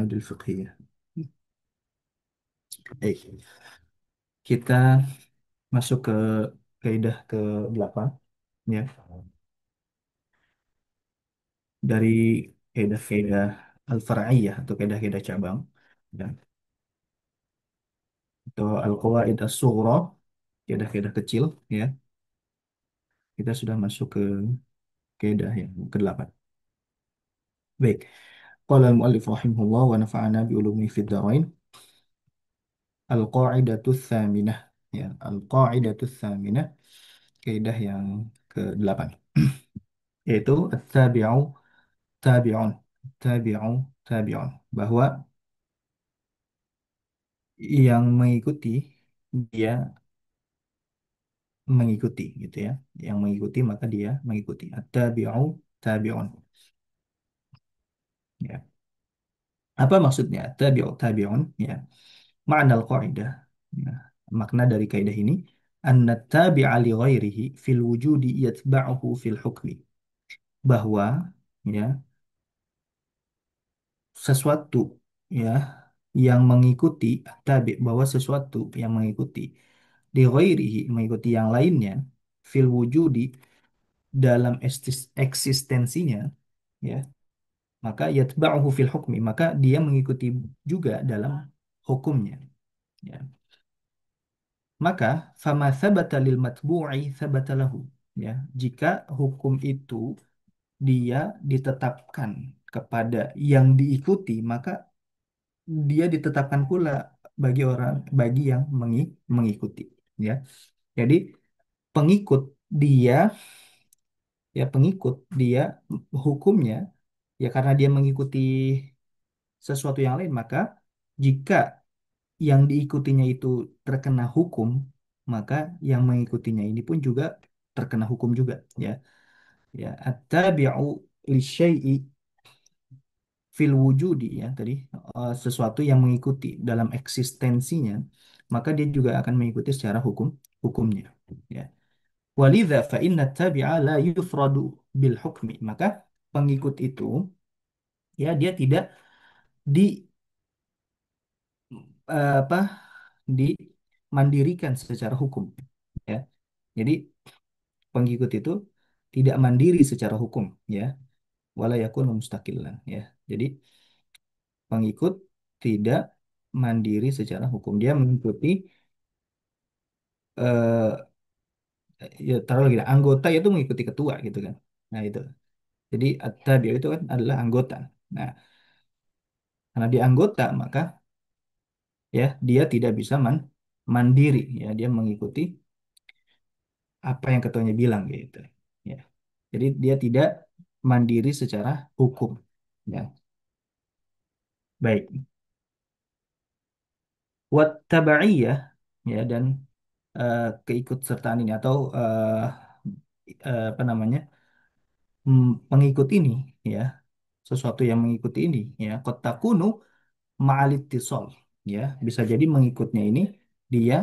القواعد الفقهية. Baik, kita masuk ke kaidah ke-8 ya. Dari kaidah-kaidah al-far'iyah atau kaidah-kaidah cabang ya. Atau al-qawaid as-sughra, kaidah-kaidah kecil ya. Kita sudah masuk ke kaidah yang ke-8. Baik. Qala al-muallif rahimahullah wa nafa'ana bi ulumihi fid dharain. Al-qa'idatu tsaminah ya. Al-qa'idatu tsaminah, kaidah yang ke-8, yaitu at-tabi'u tabi'un, tabi'u tabi'un, bahwa yang mengikuti dia mengikuti gitu ya, yang mengikuti maka dia mengikuti, at-tabi'u tabi'un ya. Apa maksudnya tabi'u tabi'un ya? Makna al-qaidah ya. Makna dari kaidah ini, anna tabi'a li ghairihi fil wujudi yatba'uhu fil hukmi, bahwa ya, sesuatu ya yang mengikuti, tabi, bahwa sesuatu yang mengikuti di ghairihi, mengikuti yang lainnya, fil wujudi, dalam eksistensinya ya, maka yatba'uhu fil hukmi, maka dia mengikuti juga dalam hukumnya ya. Maka fama thabata lil matbu'i thabata lahu ya, jika hukum itu dia ditetapkan kepada yang diikuti, maka dia ditetapkan pula bagi orang, bagi yang mengikuti ya. Jadi pengikut dia pengikut dia hukumnya ya, karena dia mengikuti sesuatu yang lain, maka jika yang diikutinya itu terkena hukum, maka yang mengikutinya ini pun juga terkena hukum juga ya. Ya, at-tabi'u li syai'i fil wujudi ya tadi, sesuatu yang mengikuti dalam eksistensinya, maka dia juga akan mengikuti secara hukumnya ya. Walidha fa inna tabi'a la yufradu bil hukmi, maka pengikut itu ya dia tidak di apa, dimandirikan secara hukum ya. Jadi pengikut itu tidak mandiri secara hukum ya, wala yakunu mustaqillan ya. Jadi pengikut tidak mandiri secara hukum, dia mengikuti eh ya taruh lagi, anggota itu mengikuti ketua gitu kan. Nah itu, jadi at-tabi' itu kan adalah anggota. Nah, karena dia anggota maka ya dia tidak bisa mandiri ya, dia mengikuti apa yang ketuanya bilang gitu ya. Jadi dia tidak mandiri secara hukum ya. Baik. Wat tabaiyah ya, dan keikutsertaan ini atau apa namanya, pengikut ini ya, sesuatu yang mengikuti ini ya, qad takunu ma'alittisol ya, bisa jadi mengikutnya ini dia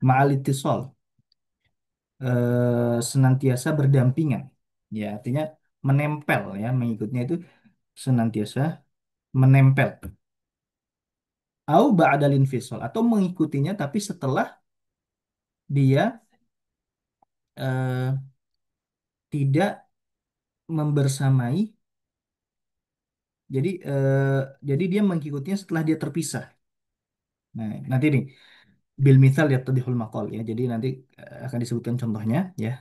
ma'alittisol, senantiasa berdampingan ya, artinya menempel ya, mengikutnya itu senantiasa menempel. Au ba'dal infisal, atau mengikutinya tapi setelah dia eh, tidak membersamai, jadi dia mengikutinya setelah dia terpisah. Nah, nanti nih bil mithal yattadihul maqal ya. Jadi nanti akan disebutkan contohnya ya.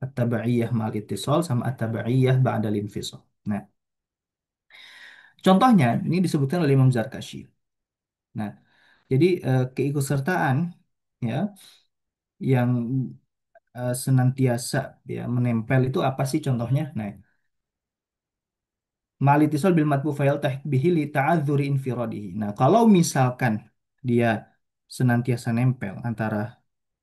At-tabaiyah ma'al ittisal sama at-tabaiyah ba'dal infisal. Nah, contohnya ini disebutkan oleh Imam Zarkashi. Nah, jadi keikutsertaan ya yang senantiasa ya menempel itu apa sih contohnya? Nah, ma'al bil matbu fayal bihi li ta'adzuri infiradihi. Nah, kalau misalkan dia senantiasa nempel, antara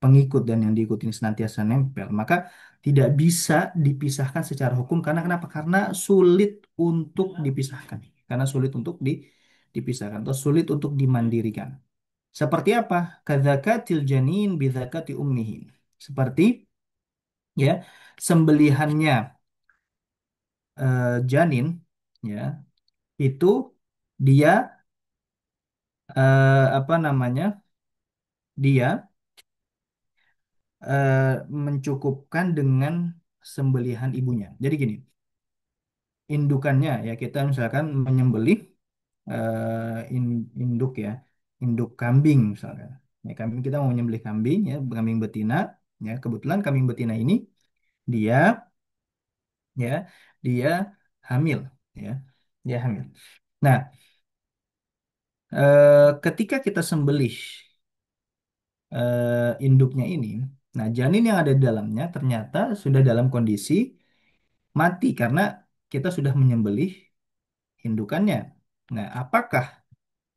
pengikut dan yang diikuti ini senantiasa nempel, maka tidak bisa dipisahkan secara hukum. Karena kenapa? Karena sulit untuk dipisahkan. Karena sulit untuk dipisahkan atau sulit untuk dimandirikan. Seperti apa? Kadzakatil janin bidzakati ummihi. Seperti ya, sembelihannya janin ya, itu dia apa namanya, dia eh, mencukupkan dengan sembelihan ibunya. Jadi gini, indukannya ya kita misalkan menyembelih induk ya, induk kambing misalkan. Ya, kambing kita mau menyembelih kambing ya, kambing betina. Ya, kebetulan kambing betina ini dia ya dia hamil ya, dia hamil. Nah, ketika kita sembelih induknya ini, nah janin yang ada di dalamnya ternyata sudah dalam kondisi mati karena kita sudah menyembelih indukannya. Nah, apakah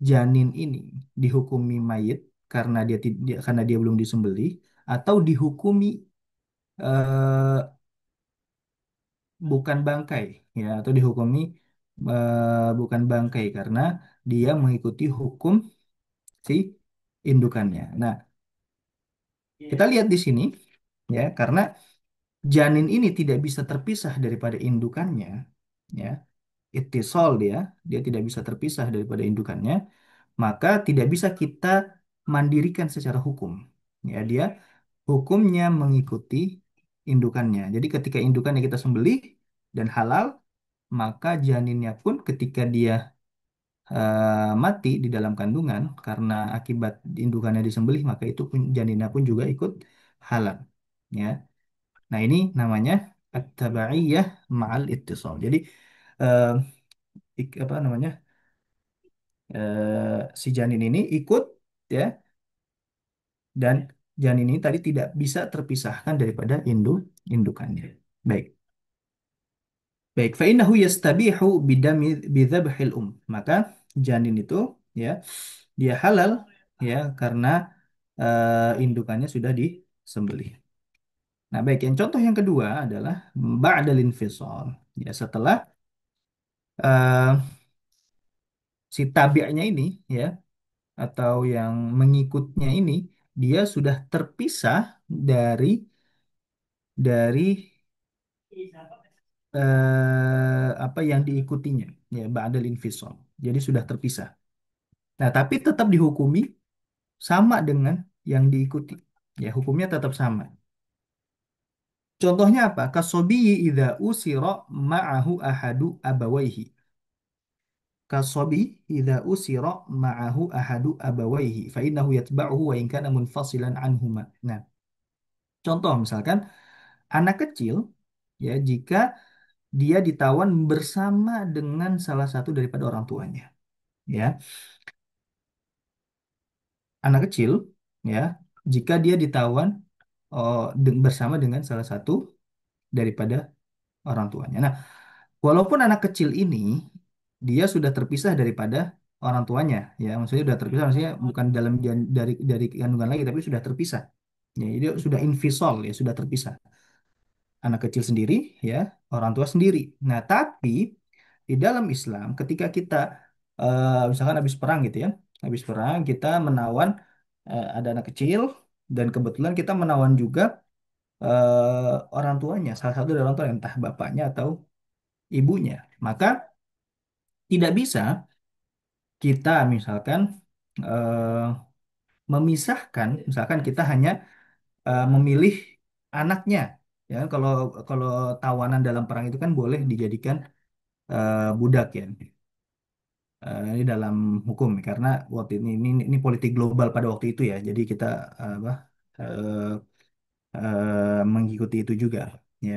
janin ini dihukumi mayit karena karena dia belum disembelih atau dihukumi eh, bukan bangkai ya, atau dihukumi bukan bangkai karena dia mengikuti hukum si indukannya. Nah, kita lihat di sini ya, karena janin ini tidak bisa terpisah daripada indukannya ya, ittisal dia tidak bisa terpisah daripada indukannya, maka tidak bisa kita mandirikan secara hukum. Ya, dia hukumnya mengikuti indukannya. Jadi ketika indukannya kita sembelih dan halal, maka janinnya pun ketika dia mati di dalam kandungan karena akibat indukannya disembelih, maka itu pun janinnya pun juga ikut halal. Ya. Nah, ini namanya at-tabaiyah ma'al ittisal. Jadi eh, apa namanya? Si janin ini ikut ya, dan janin ini tadi tidak bisa terpisahkan daripada indukannya. Baik. Baik, fa innahu yastabihu bidzabhil Maka janin itu ya dia halal ya karena indukannya sudah disembelih. Nah, baik, yang contoh yang kedua adalah ba'dal infisal. Ya, setelah eh, si tabi'nya ini ya, atau yang mengikutnya ini dia sudah terpisah dari dari apa yang diikutinya ya, ba'dal infisal. Jadi sudah terpisah. Nah, tapi tetap dihukumi sama dengan yang diikuti. Ya, hukumnya tetap sama. Contohnya apa? Kasobiyi idza usira ma'ahu ahadu abawaihi. Kasobi idza usira ma'ahu ahadu abawaihi fa innahu yatba'uhu wa in kana munfasilan anhuma. Nah, contoh misalkan anak kecil ya, jika dia ditawan bersama dengan salah satu daripada orang tuanya, ya. Anak kecil ya, jika dia ditawan bersama dengan salah satu daripada orang tuanya. Nah, walaupun anak kecil ini dia sudah terpisah daripada orang tuanya, ya, maksudnya sudah terpisah, maksudnya bukan dari kandungan lagi, tapi sudah terpisah. Ya, dia sudah infisol, ya, sudah terpisah. Anak kecil sendiri, ya, orang tua sendiri. Nah, tapi di dalam Islam, ketika kita misalkan habis perang gitu ya, habis perang kita menawan ada anak kecil dan kebetulan kita menawan juga orang tuanya, salah satu dari orang tua, entah bapaknya atau ibunya. Maka tidak bisa kita misalkan eh, memisahkan, misalkan kita hanya memilih anaknya. Ya, kalau kalau tawanan dalam perang itu kan boleh dijadikan budak ya. Ini dalam hukum karena waktu ini politik global pada waktu itu ya. Jadi kita apa eh, mengikuti itu juga ya.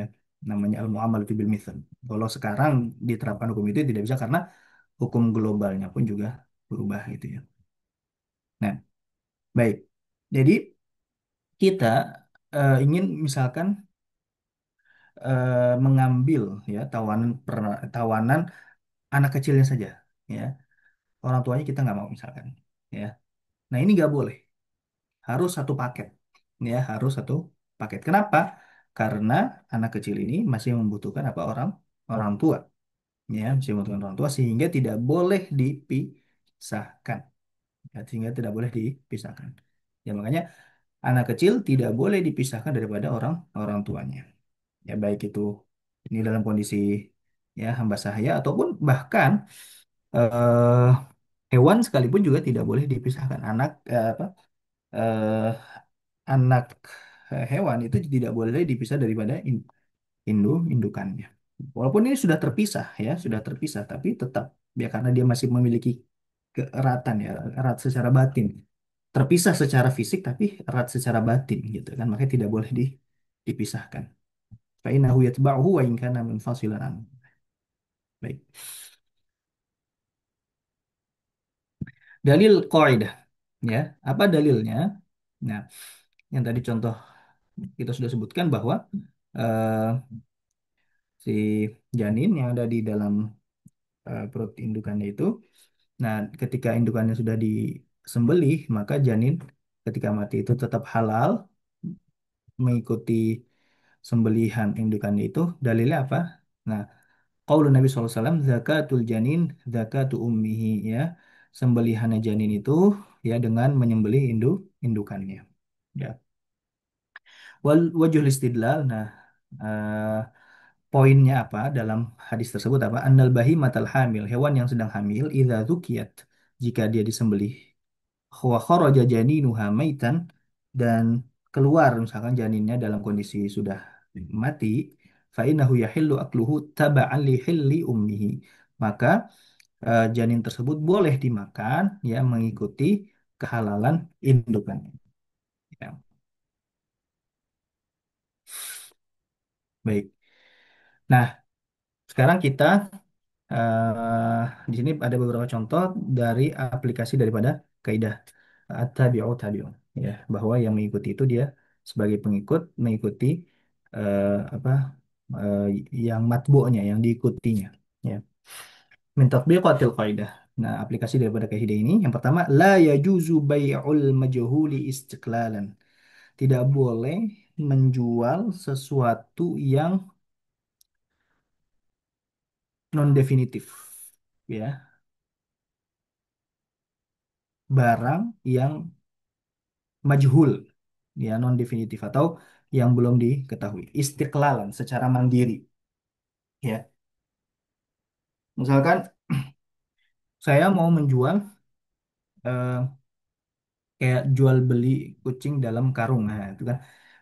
Namanya al-muamalatu bil mithal. Kalau sekarang diterapkan hukum itu tidak bisa karena hukum globalnya pun juga berubah gitu ya. Nah, baik. Jadi kita ingin misalkan mengambil ya tawanan anak kecilnya saja ya. Orang tuanya kita nggak mau misalkan ya. Nah, ini nggak boleh. Harus satu paket ya, harus satu paket. Kenapa? Karena anak kecil ini masih membutuhkan apa orang orang tua ya, masih membutuhkan orang tua sehingga tidak boleh dipisahkan. Ya, sehingga tidak boleh dipisahkan. Ya, makanya anak kecil tidak boleh dipisahkan daripada orang orang tuanya. Ya, baik itu ini dalam kondisi ya hamba sahaya ataupun bahkan eh, Hewan sekalipun juga tidak boleh dipisahkan. Eh, anak hewan itu tidak boleh dipisah daripada indukannya. Walaupun ini sudah terpisah ya, sudah terpisah, tapi tetap ya karena dia masih memiliki keeratan ya, erat secara batin. Terpisah secara fisik tapi erat secara batin gitu kan, makanya tidak boleh dipisahkan. Fa innahu yatba'uhu wa in kana munfasilan anhu. Baik. Dalil qaidah ya. Apa dalilnya? Nah, yang tadi contoh kita sudah sebutkan bahwa eh, si janin yang ada di dalam perut indukannya itu, nah ketika indukannya sudah disembelih, maka janin ketika mati itu tetap halal mengikuti sembelihan indukannya itu. Dalilnya apa? Nah, qaulun Nabi SAW, zakatul janin, zakatu ummihi ya. Sembelihannya janin itu ya dengan menyembelih indukannya. Ya. Wajhul istidlal. Nah, eh, poinnya apa dalam hadis tersebut apa? Annal bahimatal hamil, hewan yang sedang hamil, idza dzukiyat, jika dia disembelih, wa kharaja janinuha maitan, dan keluar misalkan janinnya dalam kondisi sudah mati, fa innahu yahillu akluhu taba'an li hilli ummihi. Maka janin tersebut boleh dimakan ya mengikuti kehalalan indukannya. Ya. Baik. Nah, sekarang kita di sini ada beberapa contoh dari aplikasi daripada kaidah at-tabi'u tabi'un ya, bahwa yang mengikuti itu dia sebagai pengikut mengikuti eh, apa eh, yang matbu'nya yang diikutinya ya. Min tatbiqatil qaidah. Nah, aplikasi daripada kaidah ini yang pertama, la yajuzu bai'ul majhuli istiqlalan. Tidak boleh menjual sesuatu yang non definitif ya, barang yang majhul ya, non definitif atau yang belum diketahui, istiqlalan secara mandiri ya. Misalkan saya mau menjual eh, kayak jual beli kucing dalam karung, nah itu kan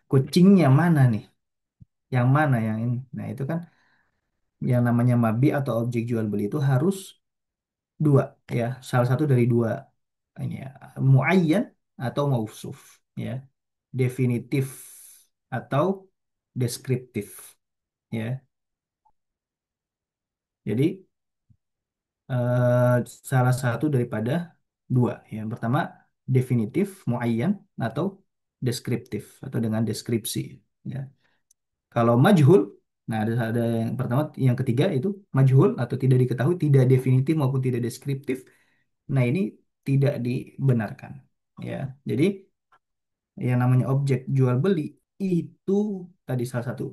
kucingnya mana nih, yang mana yang ini, nah itu kan yang namanya mabi atau objek jual beli itu harus dua ya, salah satu dari dua ini ya, muayyan atau mausuf ya, definitif atau deskriptif ya. Jadi eh, salah satu daripada dua. Yang pertama definitif, muayyan atau deskriptif atau dengan deskripsi. Ya. Kalau majhul, nah ada yang pertama, yang ketiga itu majhul atau tidak diketahui, tidak definitif maupun tidak deskriptif. Nah ini tidak dibenarkan. Ya, jadi yang namanya objek jual beli itu tadi salah satu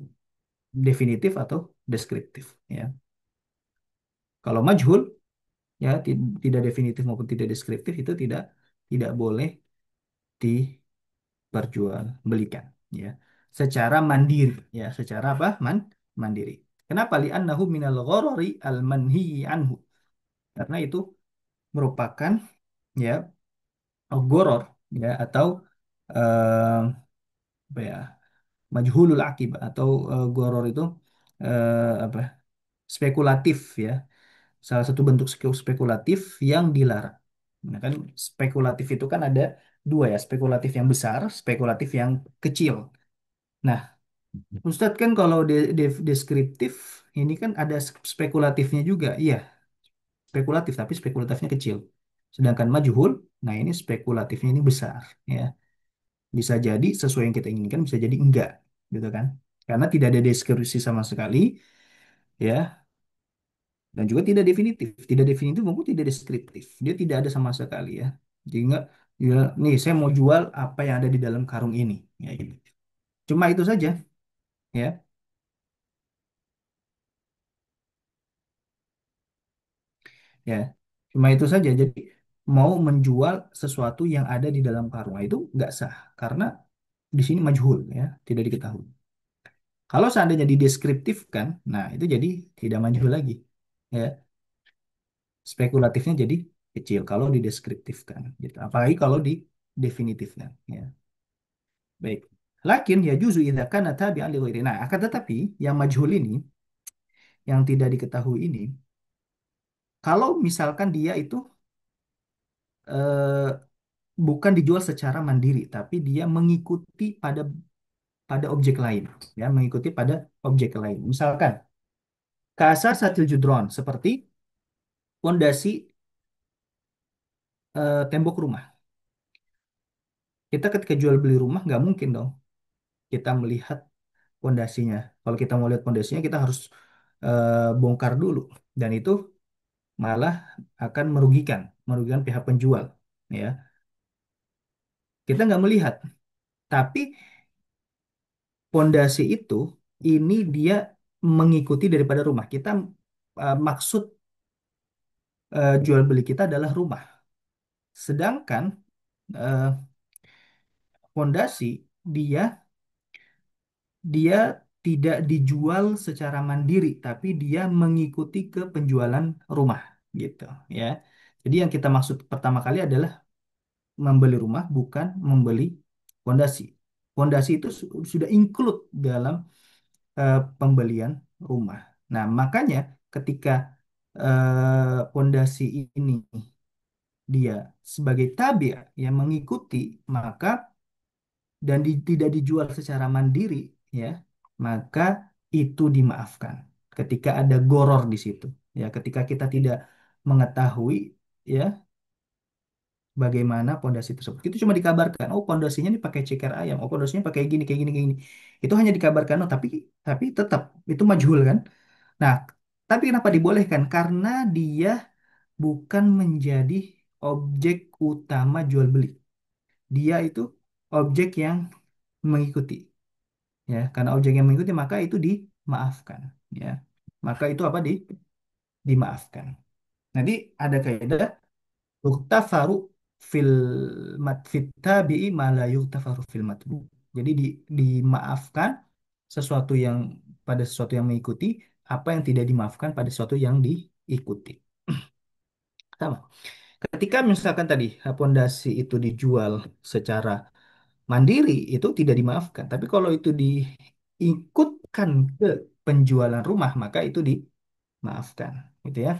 definitif atau deskriptif. Ya, kalau majhul ya tidak definitif maupun tidak deskriptif itu tidak tidak boleh diperjualbelikan ya secara mandiri ya, secara apa mandiri. Kenapa? Li'annahu minal gharari al manhi anhu, karena itu merupakan ya goror ya atau eh, apa ya, majhulul akibah atau goror itu apa, spekulatif ya, salah satu bentuk spekulatif yang dilarang. Nah, kan spekulatif itu kan ada dua ya, spekulatif yang besar, spekulatif yang kecil. Nah, Ustadz kan kalau deskriptif ini kan ada spekulatifnya juga. Iya, spekulatif tapi spekulatifnya kecil. Sedangkan majhul, nah ini spekulatifnya ini besar ya. Bisa jadi sesuai yang kita inginkan, bisa jadi enggak, gitu kan? Karena tidak ada deskripsi sama sekali ya, dan juga tidak definitif maupun tidak deskriptif, dia tidak ada sama sekali ya. Jadi enggak ya, nih saya mau jual apa yang ada di dalam karung ini ya gitu, cuma itu saja ya. Ya, cuma itu saja, jadi mau menjual sesuatu yang ada di dalam karung itu nggak sah karena di sini majhul ya, tidak diketahui. Kalau seandainya dideskriptifkan, nah itu jadi tidak majhul lagi ya, spekulatifnya jadi kecil kalau dideskriptifkan gitu. Apalagi kalau didefinitifkan ya. Baik. Lakin ya juzu idza kana tabi'an li ghairi. Nah, akan tetapi yang majhul ini, yang tidak diketahui ini, kalau misalkan dia itu eh, bukan dijual secara mandiri, tapi dia mengikuti pada objek lain, ya, mengikuti pada objek lain. Misalkan kasar satil judron seperti pondasi tembok rumah. Kita ketika jual beli rumah nggak mungkin dong kita melihat pondasinya. Kalau kita mau lihat pondasinya kita harus bongkar dulu dan itu malah akan merugikan pihak penjual. Ya, kita nggak melihat. Tapi pondasi itu ini dia mengikuti daripada rumah. Kita maksud jual beli kita adalah rumah. Sedangkan eh, pondasi dia dia tidak dijual secara mandiri, tapi dia mengikuti ke penjualan rumah gitu ya. Jadi yang kita maksud pertama kali adalah membeli rumah, bukan membeli pondasi. Pondasi itu sudah include dalam pembelian rumah. Nah, makanya ketika pondasi ini dia sebagai tabi yang mengikuti, maka dan tidak dijual secara mandiri ya, maka itu dimaafkan ketika ada goror di situ ya, ketika kita tidak mengetahui ya bagaimana pondasi tersebut. Itu cuma dikabarkan, oh pondasinya ini pakai ceker ayam, oh pondasinya pakai gini kayak gini kayak gini. Itu hanya dikabarkan, oh, tapi tetap itu majhul kan. Nah, tapi kenapa dibolehkan? Karena dia bukan menjadi objek utama jual beli. Dia itu objek yang mengikuti. Ya, karena objek yang mengikuti maka itu dimaafkan ya, maka itu apa dimaafkan. Nanti ada kaidah yuktafaru fil fit tabi'i ma la yuktafaru fil matbu, jadi dimaafkan sesuatu yang pada sesuatu yang mengikuti apa yang tidak dimaafkan pada sesuatu yang diikuti. Sama ketika misalkan tadi pondasi itu dijual secara mandiri itu tidak dimaafkan. Tapi kalau itu diikutkan ke penjualan rumah, maka itu dimaafkan, gitu ya.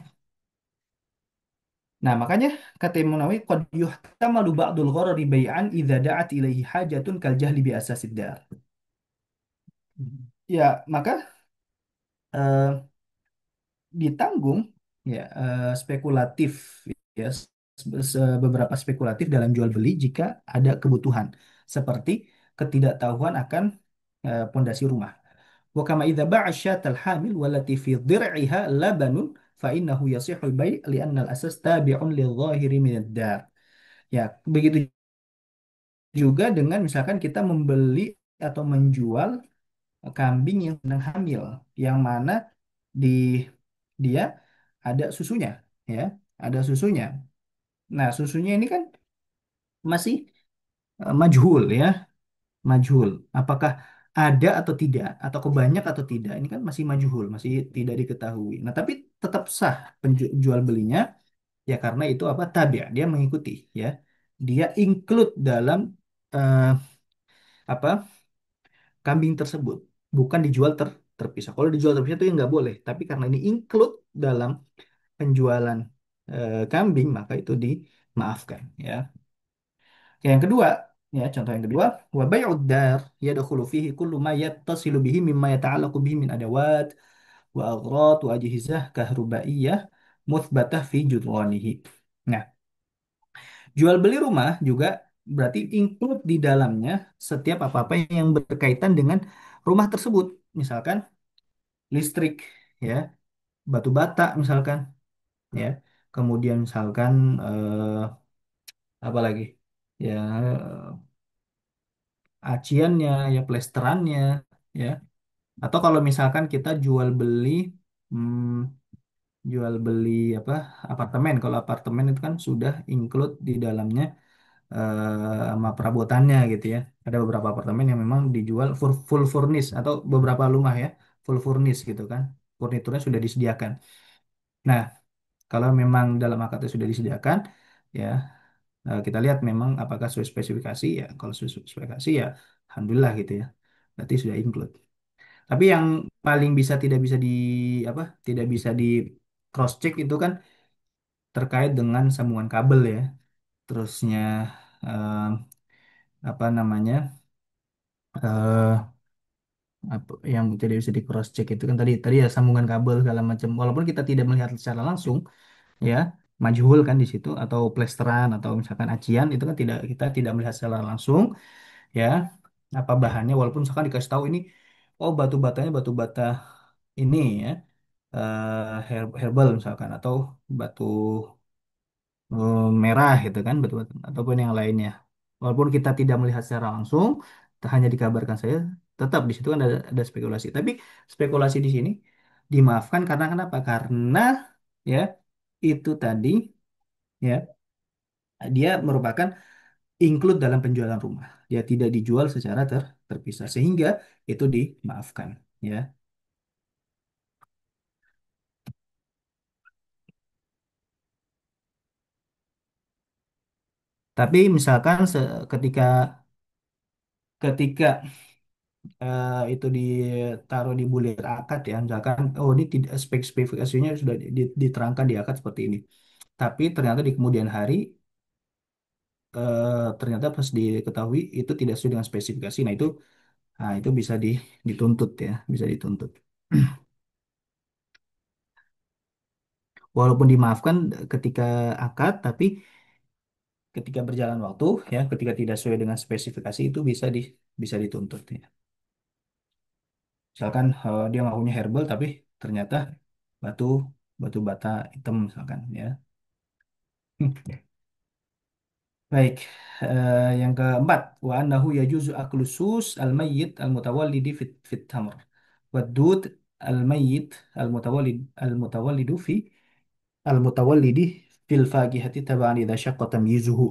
Nah, makanya kata Imam Nawawi, qad yuhtamalu ba'dul gharari bai'an idza da'at ilaihi hajatun kal jahli bi asasid dar. Ya, maka ditanggung ya spekulatif ya beberapa spekulatif dalam jual beli jika ada kebutuhan seperti ketidaktahuan akan pondasi rumah. Wa kama idza ba'a syatal hamil wallati fi dhir'iha labanun fa innahu yasihul bai' li'anna al-asas tabi'un lidh-dhahiri min ad-dar. Ya, begitu juga dengan misalkan kita membeli atau menjual kambing yang sedang hamil, yang mana di dia ada susunya, ya, ada susunya. Nah, susunya ini kan masih majhul ya, majhul. Apakah ada atau tidak, atau kebanyak atau tidak, ini kan masih majhul, masih tidak diketahui. Nah, tapi tetap sah penjual belinya ya karena itu apa tabi', dia mengikuti ya. Dia include dalam eh, apa kambing tersebut, bukan dijual terpisah. Kalau dijual terpisah itu ya nggak boleh. Tapi karena ini include dalam penjualan kambing, maka itu dimaafkan. Ya. Yang kedua, ya contoh yang kedua, wa bai'ud dar yadkhulu fihi kullu ma yattasilu bihi mimma yata'allaqu bihi min adawat wa aghrad wa ajhizah kahrubaiyah muthbatah fi judwanihi. Nah, jual beli rumah juga berarti include di dalamnya setiap apa-apa yang berkaitan dengan rumah tersebut. Misalkan listrik, ya, batu bata misalkan, ya. Kemudian misalkan apa lagi? Ya, aciannya, ya plesterannya, ya. Atau kalau misalkan kita jual beli apa apartemen. Kalau apartemen itu kan sudah include di dalamnya sama perabotannya gitu ya. Ada beberapa apartemen yang memang dijual full furnish atau beberapa rumah ya full furnish gitu kan. Furniturnya sudah disediakan. Nah, Kalau memang dalam akad itu sudah disediakan, ya kita lihat memang apakah sesuai spesifikasi ya. Kalau sesuai spesifikasi ya, alhamdulillah gitu ya. Berarti sudah include. Tapi yang paling tidak bisa di apa? Tidak bisa di cross check itu kan terkait dengan sambungan kabel ya. Terusnya eh, apa namanya? eh yang tidak bisa di cross check itu kan tadi tadi ya sambungan kabel segala macam. Walaupun kita tidak melihat secara langsung, ya majhul kan di situ atau plesteran atau misalkan acian itu kan kita tidak melihat secara langsung, ya apa bahannya. Walaupun misalkan dikasih tahu ini, oh batu batanya batu bata ini ya, herbal misalkan atau batu merah gitu kan batu batu ataupun yang lainnya. Walaupun kita tidak melihat secara langsung, hanya dikabarkan saya, tetap di situ kan ada spekulasi. Tapi spekulasi di sini dimaafkan karena kenapa? Karena ya itu tadi, ya dia merupakan include dalam penjualan rumah. Dia tidak dijual secara terpisah sehingga itu dimaafkan, ya. Tapi misalkan ketika ketika itu ditaruh di bulir akad ya, misalkan oh ini tidak spesifikasinya sudah diterangkan di akad seperti ini. Tapi ternyata di kemudian hari ternyata pas diketahui itu tidak sesuai dengan spesifikasi. Nah itu bisa dituntut ya, bisa dituntut. Walaupun dimaafkan ketika akad, tapi ketika berjalan waktu ya, ketika tidak sesuai dengan spesifikasi itu bisa dituntut ya. Misalkan dia ngakunya herbal tapi ternyata batu batu bata hitam misalkan ya. Baik, yang keempat, wa annahu yajuzu aklu sus al-mayyit al-mutawallidi fit tamr. Wadud al-mayyit al-mutawallidu al-mutawallidi fil faqihati tab'an idza syaqqa tamyizuhu.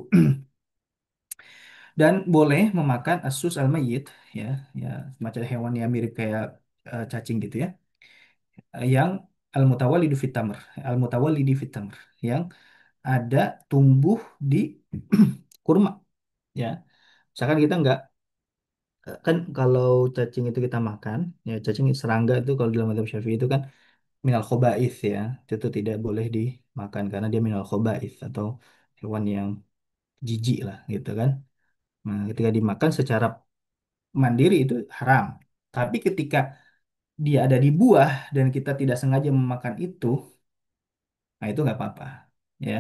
Dan boleh memakan asus al-mayyit ya, ya semacam hewan yang mirip kayak cacing gitu ya. Yang al-mutawallidu fit tamr, al-mutawallidi fit tamr yang ada tumbuh di kurma ya. Misalkan kita nggak kan kalau cacing itu kita makan ya, cacing serangga itu kalau dalam mazhab Syafi'i itu kan minal khaba'ith ya, itu tidak boleh dimakan karena dia minal khaba'ith atau hewan yang jijik lah gitu kan. Nah ketika dimakan secara mandiri itu haram, tapi ketika dia ada di buah dan kita tidak sengaja memakan itu, nah itu nggak apa-apa ya.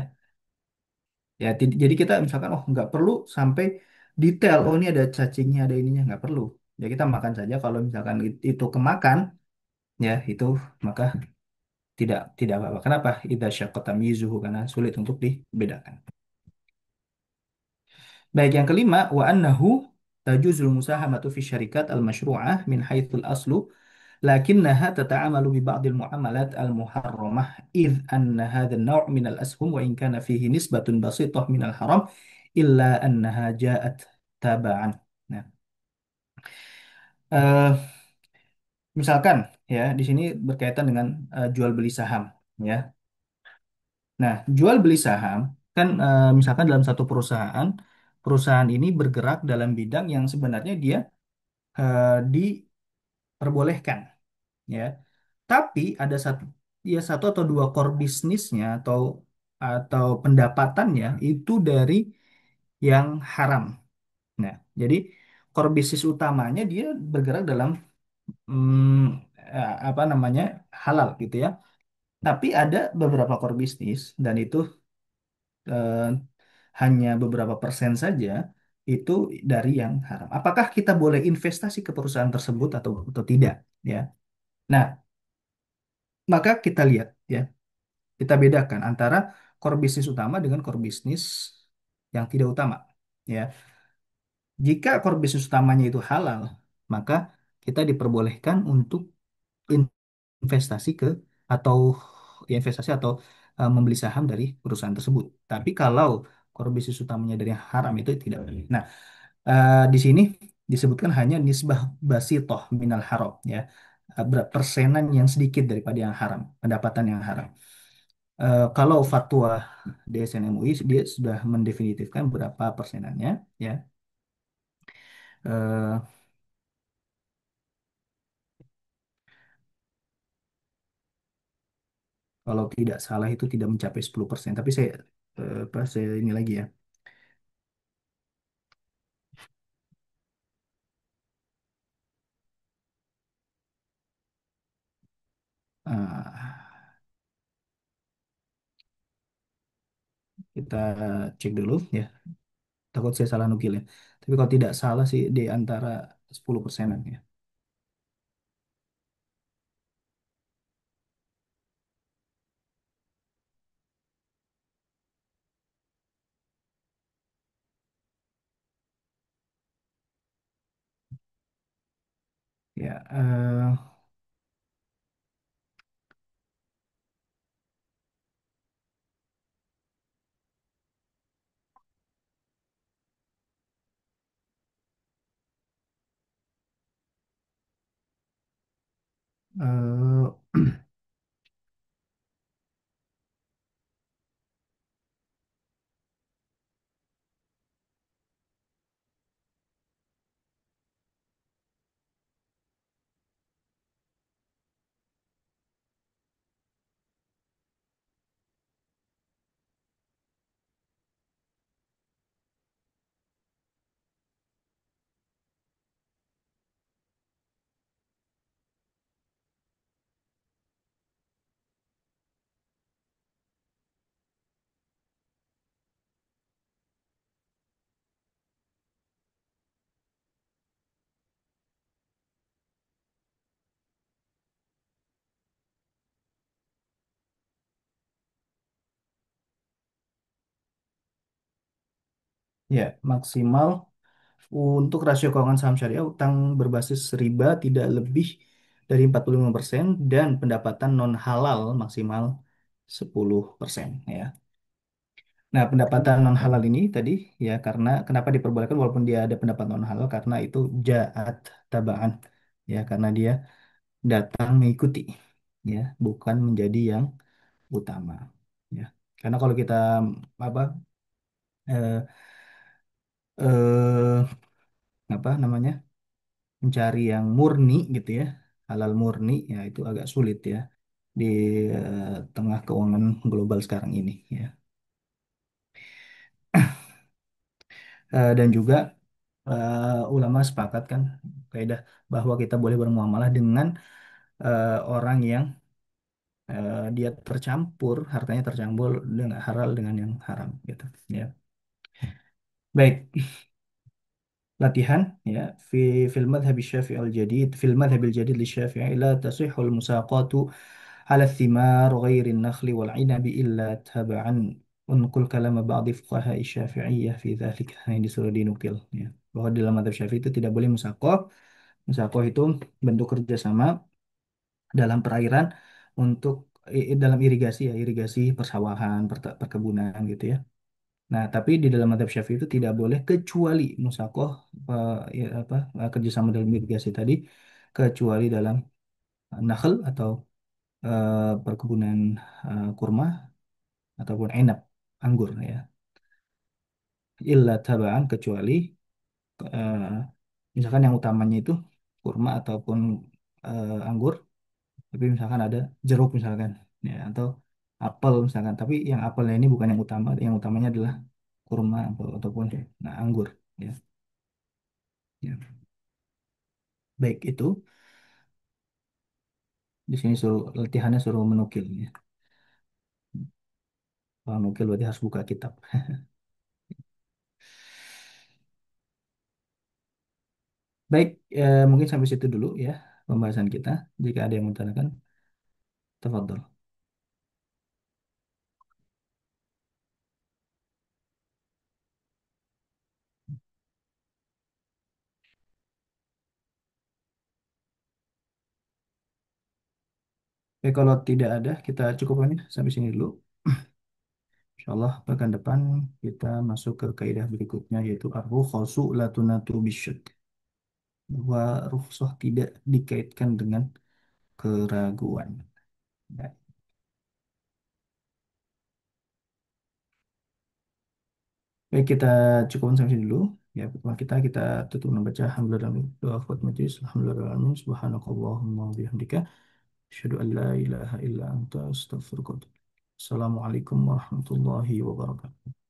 Ya jadi kita misalkan oh nggak perlu sampai detail oh ini ada cacingnya ada ininya, nggak perlu ya, kita makan saja kalau misalkan itu kemakan ya itu maka tidak apa-apa. Kenapa? Idza syaqqa tamyizuhu, karena sulit untuk dibedakan. Baik, yang kelima, wa annahu tajuzul musahamatu fi syarikat al-masyru'ah min haitsul aslu lakinnaha tata'amalu bi ba'dil muamalat al-muharramah idh anna hadha an-naw' min al-ashum wa in kana fihi nisbatun basitah min al-haram illa annaha ja'at taba'an. Nah, eh, misalkan ya di sini berkaitan dengan jual beli saham ya. Nah, jual beli saham kan misalkan dalam satu perusahaan, perusahaan ini bergerak dalam bidang yang sebenarnya dia diperbolehkan, ya. Tapi ada satu atau dua core bisnisnya atau pendapatannya itu dari yang haram. Nah, jadi core bisnis utamanya dia bergerak dalam apa namanya halal gitu ya. Tapi ada beberapa core bisnis dan itu eh, hanya beberapa persen saja itu dari yang haram. Apakah kita boleh investasi ke perusahaan tersebut atau tidak? Ya. Nah, maka kita lihat ya, kita bedakan antara core bisnis utama dengan core bisnis yang tidak utama. Ya, jika core bisnis utamanya itu halal, maka kita diperbolehkan untuk investasi atau investasi atau membeli saham dari perusahaan tersebut. Tapi kalau core bisnis utamanya dari yang haram itu tidak boleh. Nah, di sini disebutkan hanya nisbah basitoh minal haram ya. Persenan yang sedikit daripada yang haram, pendapatan yang haram. Kalau fatwa DSN MUI dia sudah mendefinitifkan berapa persenannya, ya. Eh, Kalau tidak salah itu tidak mencapai 10%. Tapi saya ini lagi ya. Ah, kita cek dulu ya. Takut saya salah nukil ya. Tapi kalau tidak salah sih di antara 10%-an ya. Ya, eh, ya maksimal untuk rasio keuangan saham syariah utang berbasis riba tidak lebih dari 45% dan pendapatan non halal maksimal 10%, ya. Nah, pendapatan non halal ini tadi ya karena kenapa diperbolehkan walaupun dia ada pendapatan non halal karena itu jaat tabaan, ya, karena dia datang mengikuti, ya, bukan menjadi yang utama, ya. Karena kalau kita apa eh, eh, apa namanya mencari yang murni gitu ya, halal murni, ya itu agak sulit ya di tengah keuangan global sekarang ini, ya. Dan juga ulama sepakat kan kaidah bahwa kita boleh bermuamalah dengan orang yang dia tercampur hartanya tercampur dengan halal dengan yang haram gitu, ya. Baik, latihan ya fi fil madhhab syafi'i al jadid fil madhhab al jadid li syafi'i la tasihhu al musaqatu ala thimar ghairi an-nakhli wal 'inabi illa tab'an unqul kalam ba'd fuqaha syafi'iyah fi dzalika. Nah, ini sudah dinukil ya bahwa dalam madhab syafi'i itu tidak boleh musaqah. Musaqah itu bentuk kerjasama dalam perairan untuk dalam irigasi ya irigasi persawahan perkebunan gitu ya. Nah, tapi di dalam madhab Syafi'i itu tidak boleh kecuali musakoh ya, kerjasama dalam irigasi tadi kecuali dalam nakhl atau perkebunan kurma ataupun enab anggur ya. Illa tabaan kecuali eh, misalkan yang utamanya itu kurma ataupun anggur, tapi misalkan ada jeruk misalkan ya atau apel misalkan, tapi yang apelnya ini bukan yang utama, yang utamanya adalah kurma ataupun nah anggur, ya. Ya. Baik, itu di sini suruh latihannya suruh menukil ya. Kalau nukil berarti harus buka kitab. Baik, mungkin sampai situ dulu ya pembahasan kita. Jika ada yang mau tanyakan, tafadhol. Kalau tidak ada, kita cukupkan ya sampai sini dulu. Insyaallah pekan depan kita masuk ke kaidah berikutnya yaitu ar-rukhasu la tunatu bisyad. Bahwa rukhsah tidak dikaitkan dengan keraguan. Ya. Baik, kita cukupkan sampai sini dulu. Ya, pertemuan kita tutup membaca Alhamdulillah doa kuat majlis. Alhamdulillah alamin. Subhanakallahumma wa bihamdika. Asyhadu an la ilaha illa anta astaghfiruka wa atubu ilaik. Assalamualaikum warahmatullahi wabarakatuh.